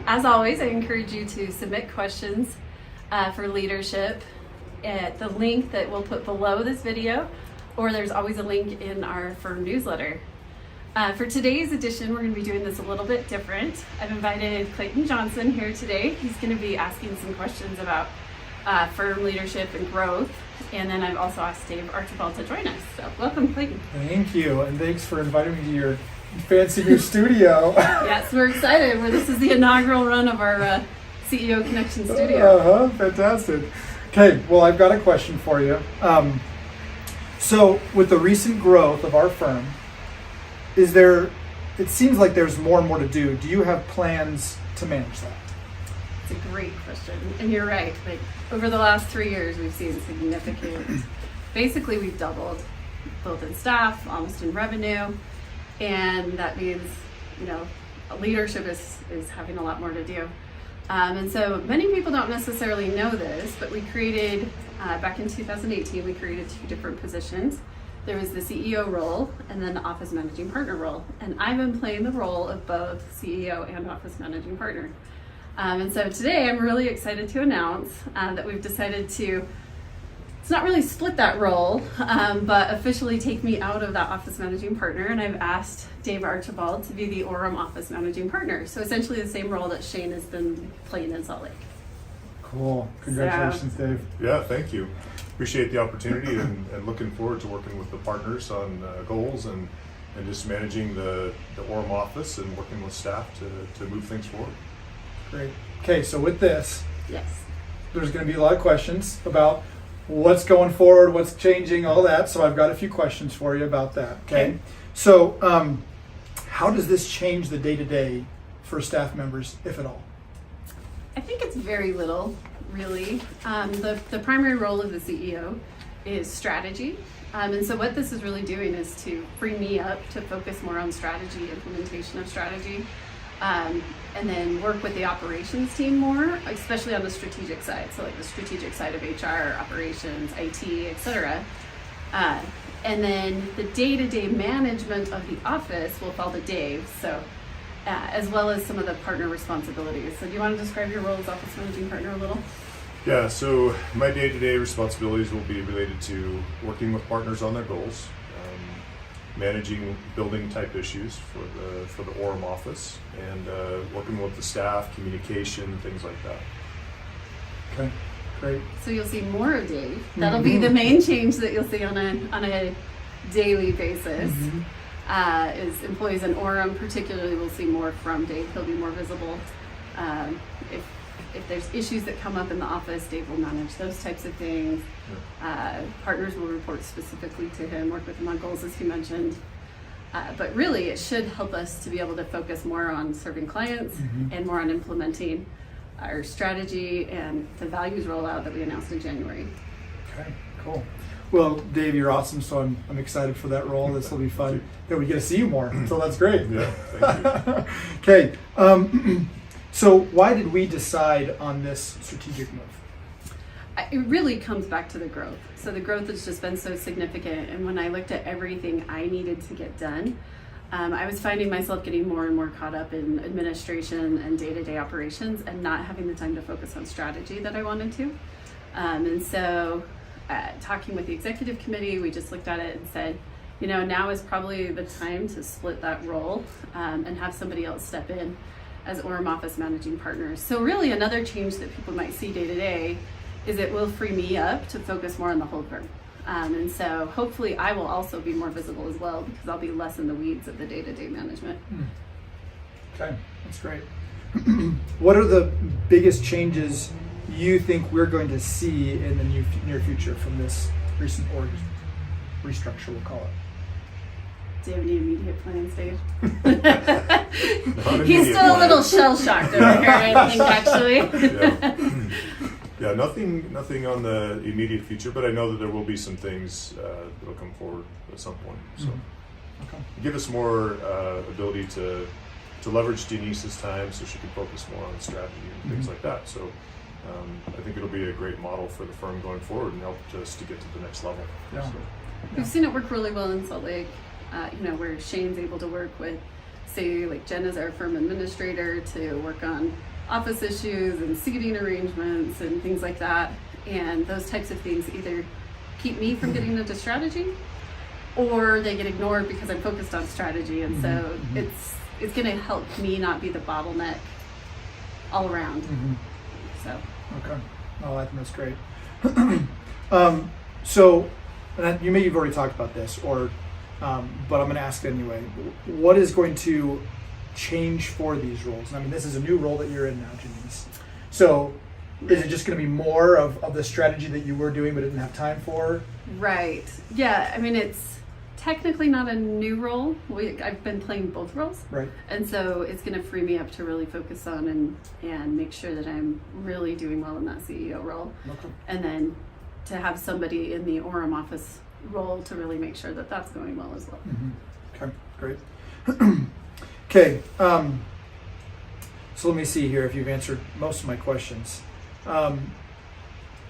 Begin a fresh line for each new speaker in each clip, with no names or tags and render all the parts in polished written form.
As always, I encourage you to submit questions for leadership at the link that we'll put below this video, or there's always a link in our firm newsletter. For today's edition, we're going to be doing this a little bit different. I've invited Clayton Johnson here today. He's going to be asking some questions about firm leadership and growth. And then I've also asked Dave Archibald to join us. So welcome, Clayton.
Thank you, and thanks for inviting me to your fancy new studio.
Yes, we're excited. This is the inaugural run of our CEO Connection studio.
Fantastic. Okay, well, I've got a question for you. So with the recent growth of our firm, it seems like there's more and more to do. Do you have plans to manage that?
It's a great question. And you're right. Like over the last 3 years, we've seen significant, basically we've doubled both in staff, almost in revenue. And that means, leadership is having a lot more to do. And so many people don't necessarily know this, but we created, back in 2018, we created 2 different positions. There was the CEO role and then the office managing partner role. And I've been playing the role of both CEO and office managing partner. And so today I'm really excited to announce that we've decided to, it's not really split that role, but officially take me out of that office managing partner. And I've asked Dave Archibald to be the Orem office managing partner. So essentially the same role that Shane has been playing in Salt Lake.
Cool. Congratulations, Dave.
Yeah, thank you. Appreciate the opportunity and looking forward to working with the partners on goals and just managing the Orem office and working with staff to move things forward.
Great. Okay, so with this,
Yes.
there's going to be a lot of questions about what's going forward, what's changing, all that. So I've got a few questions for you about that. Okay. So how does this change the day-to-day for staff members, if at all?
I think it's very little, really. The primary role of the CEO is strategy. And so what this is really doing is to free me up to focus more on strategy, implementation of strategy, and then work with the operations team more, especially on the strategic side. So like the strategic side of HR, operations, IT, etc. And then the day-to-day management of the office will fall to Dave. So as well as some of the partner responsibilities. So do you want to describe your role as office managing partner a little?
Yeah, so my day-to-day responsibilities will be related to working with partners on their goals, managing building type issues for the Orem office, and working with the staff, communication, things like that.
Okay, great.
So you'll see more of Dave. That'll be the main change that you'll see on a daily basis. Is employees in Orem particularly will see more from Dave. He'll be more visible. If there's issues that come up in the office, Dave will manage those types of things. Partners will report specifically to him, work with him on goals, as you mentioned. But really, it should help us to be able to focus more on serving clients and more on implementing our strategy and the values rollout that we announced in January.
Okay, cool. Well, Dave, you're awesome, so I'm excited for that role. This will be fun. That we get to see you more, so that's great.
Yeah, thank you.
Okay, so why did we decide on this strategic move?
It really comes back to the growth. So the growth has just been so significant, and when I looked at everything I needed to get done, I was finding myself getting more and more caught up in administration and day-to-day operations and not having the time to focus on strategy that I wanted to. And so talking with the executive committee, we just looked at it and said, now is probably the time to split that role and have somebody else step in as Orem office managing partners. So really another change that people might see day to day is it will free me up to focus more on the whole firm. And so hopefully I will also be more visible as well because I'll be less in the weeds of the day-to-day management.
Okay, that's great. What are the biggest changes you think we're going to see in the near future from this recent org restructure, we'll call it?
Do you have any immediate plans, Dave?
Not
He's
immediate
still a little
plans.
shell-shocked over here, I think, actually.
Yeah, nothing on the immediate future, but I know that there will be some things that will come forward at some point. So
Okay.
give us more ability to leverage Denise's time so she can focus more on strategy and things like that. So I think it'll be a great model for the firm going forward and help us to get to the next level.
Yeah.
So,
We've seen it work really well in Salt Lake, where Shane's able to work with say like Jen is our firm administrator to work on office issues and seating arrangements and things like that. And those types of things either keep me from getting into strategy, or they get ignored because I'm focused on strategy. And so it's going to help me not be the bottleneck all around. So
Okay. Oh, I think that's great. So, and you may have already talked about this, or but I'm going to ask it anyway. What is going to change for these roles? I mean, this is a new role that you're in now, Janice. So, is it just going to be more of the strategy that you were doing but didn't have time for?
Right. Yeah. I mean, it's technically not a new role. I've been playing both roles.
Right.
And so it's going to free me up to really focus on and make sure that I'm really doing well in that CEO role.
Okay.
And then to have somebody in the Orem office role to really make sure that that's going well as well.
Okay, great. Okay, so let me see here if you've answered most of my questions.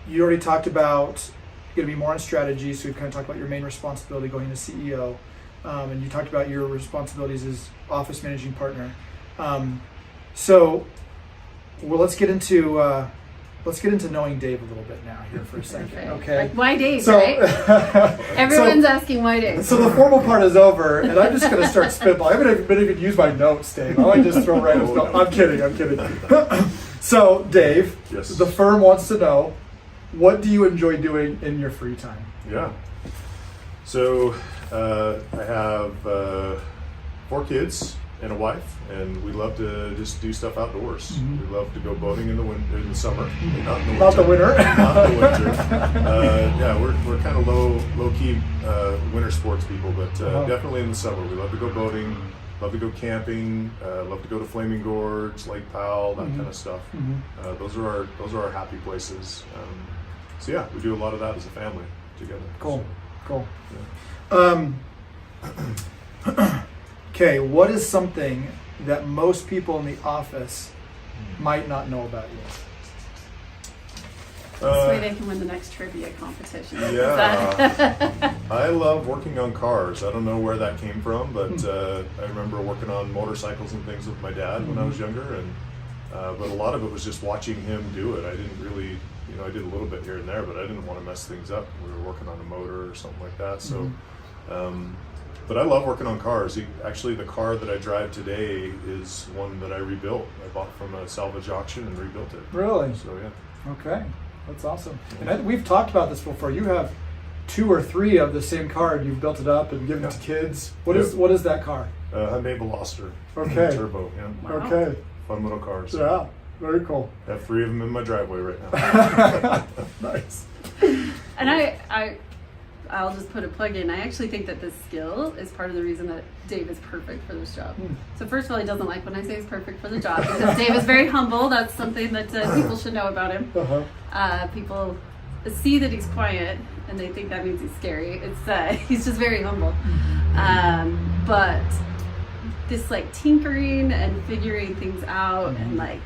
You already talked about going to be more on strategy, so we've kind of talked about your main responsibility going to CEO, and you talked about your responsibilities as office managing partner. So, well, let's get into knowing Dave a little bit now here for a second. Okay.
Like, why Dave,
so,
right? Everyone's asking why Dave.
So the formal part is over, and I'm just going to start spitballing. I'm going to even use my notes, Dave. I might just throw random stuff. I'm kidding. So, Dave,
Yes.
The firm wants to know, what do you enjoy doing in your free time?
Yeah. So I have 4 kids and a wife, and we love to just do stuff outdoors. We love to go boating in the summer, not the winter. Not the winter. Yeah, we're kind of low key winter sports people, but definitely in the summer we love to go boating, love to go camping, love to go to Flaming Gorge, Lake Powell, that kind of stuff. Those are our happy places. So yeah, we do a lot of that as a family together.
Cool.
So,
Cool. Yeah. Okay, what is something that most people in the office might not know about you?
This way they can win the next trivia competition.
Yeah. I love working on cars. I don't know where that came from, but I remember working on motorcycles and things with my dad when I was younger, and but a lot of it was just watching him do it. I didn't really, I did a little bit here and there, but I didn't want to mess things up. We were working on a motor or something like that. So, but I love working on cars. Actually, the car that I drive today is one that I rebuilt. I bought from a salvage auction and rebuilt it.
Really?
So yeah.
Okay, that's awesome. And we've talked about this before. You have 2 or 3 of the same car, and you've built it up and given it to kids. What is that car?
Hyundai Veloster.
Okay.
Turbo. Yeah.
Wow.
Okay.
Fun little cars.
Yeah. Very cool.
I have 3 of them in my driveway right now.
Nice.
And I'll just put a plug in. I actually think that this skill is part of the reason that Dave is perfect for this job. So first of all, he doesn't like when I say he's perfect for the job because Dave is very humble. That's something that people should know about him. People see that he's quiet and they think that means he's scary. It's he's just very humble. But this like tinkering and figuring things out and like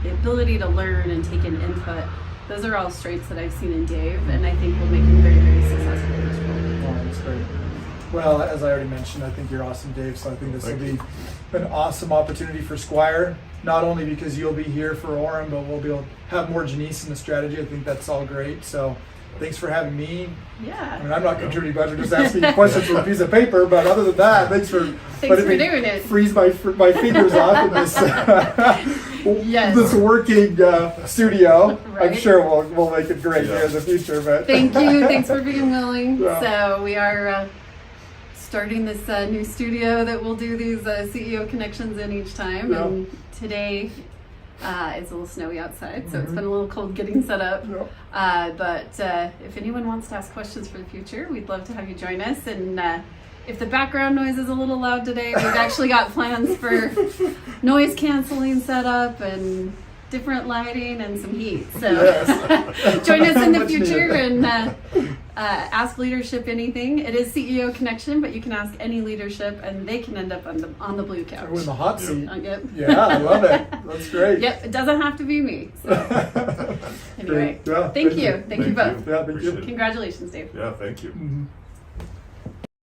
the ability to learn and take in input, those are all traits that I've seen in Dave, and I think will make him very, very successful in this role.
Oh, that's great. Well, as I already mentioned, I think you're awesome, Dave, so I think this will be an awesome opportunity for Squire, not only because you'll be here for Orem, but we'll be able to have more Janice in the strategy. I think that's all great. So thanks for having me.
Yeah.
I mean, I'm not contributing much. I'm just asking you questions from a piece of paper. But other than that, thanks for
doing it.
Freeze my fingers off in this this working studio.
Right.
I'm sure we'll make it great here in the future. But
Thank you. Thanks for being willing.
Yeah.
So we are starting this new studio that we'll do these CEO connections in each time.
Yeah.
And today it's a little snowy outside, so it's been a little cold getting set up.
Yeah.
But if anyone wants to ask questions for the future, we'd love to have you join us. And if the background noise is a little loud today, we've actually got plans for noise canceling setup and different lighting and some heat. So join us in the
Much
future
needed.
and ask leadership anything. It is CEO Connection, but you can ask any leadership and they can end up on the blue couch.
We're in the hot seat.
Yep.
Yeah, I love it. That's great.
Yep, it doesn't have to be me. So. Anyway,
Yeah,
thank you. Thank you both.
Yeah, thank you.
Appreciate it.
Congratulations, Dave.
Yeah, thank you.